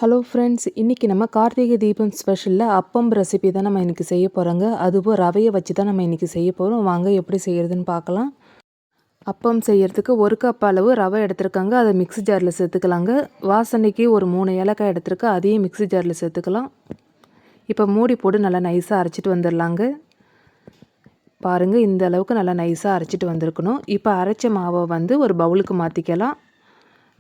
Hello friends, இன்றைக்கி நம்ம கார்த்திகை தீபம் ஸ்பெஷலில் அப்பம் ரெசிபி தான் நம்ம இன்றைக்கி செய்ய போகிறோங்க. அதுவும் ரவையை வச்சு தான் நம்ம இன்றைக்கி செய்ய போகிறோம். வாங்க எப்படி செய்கிறதுன்னு பார்க்கலாம். அப்பம் செய்கிறதுக்கு 1 கப் அளவு ரவை எடுத்துருக்காங்க. அதை மிக்ஸி ஜாரில் சேர்த்துக்கலாங்க. வாசனைக்கு ஒரு 3 ஏலக்காய் எடுத்துருக்கு, அதையும் மிக்ஸி ஜாரில் சேர்த்துக்கலாம். இப்போ மூடி போட்டு நல்லா நைஸாக அரைச்சிட்டு வந்துடலாங்க. பாருங்கள், இந்த அளவுக்கு நல்லா நைஸாக அரைச்சிட்டு வந்திருக்கணும். இப்போ அரைச்ச மாவை வந்து ஒரு பவுலுக்கு மாற்றிக்கலாம்.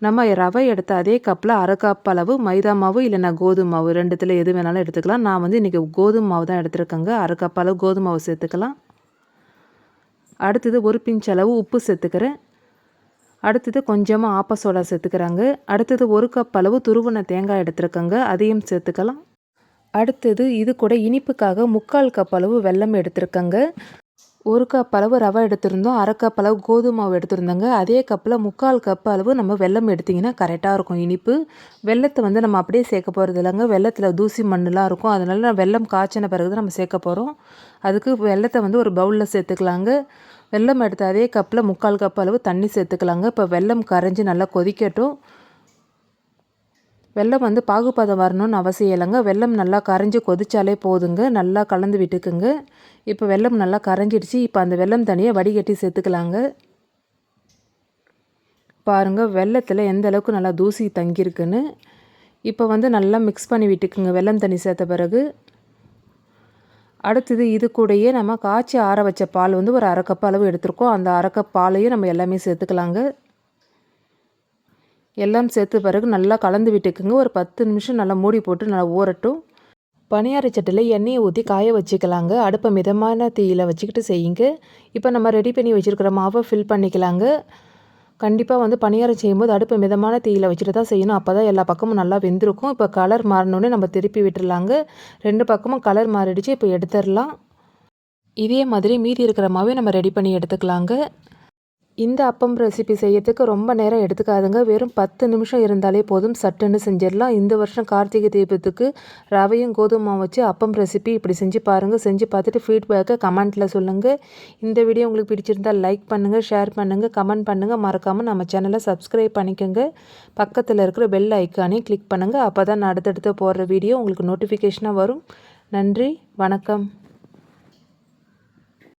நம்ம ரவை எடுத்த அதே கப்பில் 1/2 கப் அளவு மைதா மாவு இல்லைனா கோதுமை மாவு ரெண்டுத்தில் எது வேணாலும் எடுத்துக்கலாம். நான் வந்து இன்றைக்கி கோதுமை மாவு தான் எடுத்துருக்கேங்க. 1/2 கப் அளவு கோதுமை மாவு சேர்த்துக்கலாம். அடுத்தது ஒரு பிஞ்ச் அளவு உப்பு சேர்த்துக்கிறேன். அடுத்தது கொஞ்சமாக ஆப்ப சோடா சேர்த்துக்கிறாங்க. அடுத்தது 1 கப் அளவு துருவன தேங்காய் எடுத்துருக்கேங்க, அதையும் சேர்த்துக்கலாம். அடுத்தது இது கூட இனிப்புக்காக 3/4 கப் அளவு வெல்லம் எடுத்துருக்கேங்க. 1 கப் அளவு ரவை எடுத்திருந்தோம், 1/2 கப் அளவு கோதுமை மாவு எடுத்திருந்தோங்க. அதே கப்பில் 3/4 கப் அளவு நம்ம வெல்லம் எடுத்திங்கன்னா கரெக்டாக இருக்கும் இனிப்பு. வெல்லத்தை வந்து நம்ம அப்படியே சேர்க்க போகிறது இல்லைங்க. வெல்லத்தில் தூசி மண்ணெலாம் இருக்கும், அதனால வெல்லம் காய்ச்சின பிறகு தான் நம்ம சேர்க்க போகிறோம். அதுக்கு வெல்லத்தை வந்து ஒரு பவுலில் சேர்த்துக்கலாங்க. வெல்லம் எடுத்த அதே கப்பில் 3/4 கப் அளவு தண்ணி சேர்த்துக்கலாங்க. இப்போ வெல்லம் கரைஞ்சி நல்லா கொதிக்கட்டும். வெல்லம் வந்து பாகுபதம் வரணும்னு அவசியம் இல்லைங்க. வெல்லம் நல்லா கரைஞ்சி கொதிச்சாலே போதுங்க. நல்லா கலந்து விட்டுக்குங்க. இப்போ வெல்லம் நல்லா கரைஞ்சிடுச்சு. இப்போ அந்த வெல்லம் தனியாக வடிகட்டி சேர்த்துக்கலாங்க. பாருங்கள், வெல்லத்தில் எந்த அளவுக்கு நல்லா தூசி தங்கியிருக்குன்னு. இப்போ வந்து நல்லா மிக்ஸ் பண்ணி விட்டுக்குங்க வெல்லம் தண்ணி சேர்த்த பிறகு. அடுத்தது இது கூடயே நம்ம காய்ச்சி ஆற வச்ச பால் வந்து ஒரு 1/2 கப் அளவு எடுத்துருக்கோம். அந்த 1/2 கப் பாலையும் நம்ம எல்லாமே சேர்த்துக்கலாங்க. எல்லாம் சேர்த்த பிறகு நல்லா கலந்து விட்டுக்குங்க. ஒரு 10 நிமிஷம் நல்லா மூடி போட்டு நல்லா ஊறட்டும். பனியார சட்டியில் எண்ணெயை ஊற்றி காய வச்சுக்கலாங்க. அடுப்பை மிதமான தீயில் வச்சுக்கிட்டு செய்யுங்க. இப்போ நம்ம ரெடி பண்ணி வச்சுருக்கிற மாவை ஃபில் பண்ணிக்கலாங்க. கண்டிப்பாக வந்து பனியாரம் செய்யும்போது அடுப்பை மிதமான தீயில் வச்சுட்டு தான் செய்யணும். அப்போ தான் எல்லா பக்கமும் நல்லா வெந்திருக்கும். இப்போ கலர் மாறினோடனே நம்ம திருப்பி விட்டுடலாங்க. 2 பக்கமும் கலர் மாறிடுச்சு, இப்போ எடுத்துடலாம். இதே மாதிரி மீதி இருக்கிற மாவை நம்ம ரெடி பண்ணி எடுத்துக்கலாங்க. இந்த அப்பம் ரெசிபி செய்யறதுக்கு ரொம்ப நேரம் எடுத்துக்காதுங்க. வெறும் 10 நிமிஷம் இருந்தாலே போதும், சட்டுன்னு செஞ்சிடலாம். இந்த வருஷம் கார்த்திகை தீபத்துக்கு ரவையும் கோதுமை வச்சு அப்பம் ரெசிபி இப்படி செஞ்சு பாருங்கள். செஞ்சு பார்த்துட்டு ஃபீட்பேக்கை கமெண்ட்டில் சொல்லுங்கள். இந்த வீடியோ உங்களுக்கு பிடிச்சிருந்தால் லைக் பண்ணுங்கள், ஷேர் பண்ணுங்கள், கமெண்ட் பண்ணுங்கள். மறக்காமல் நம்ம சேனலை சப்ஸ்கிரைப் பண்ணிக்கோங்க. பக்கத்தில் இருக்கிற பெல் ஐக்கானையும் கிளிக் பண்ணுங்கள். அப்போ தான் நான் அடுத்தடுத்து போடுற வீடியோ உங்களுக்கு நோட்டிஃபிகேஷனாக வரும். நன்றி, வணக்கம்.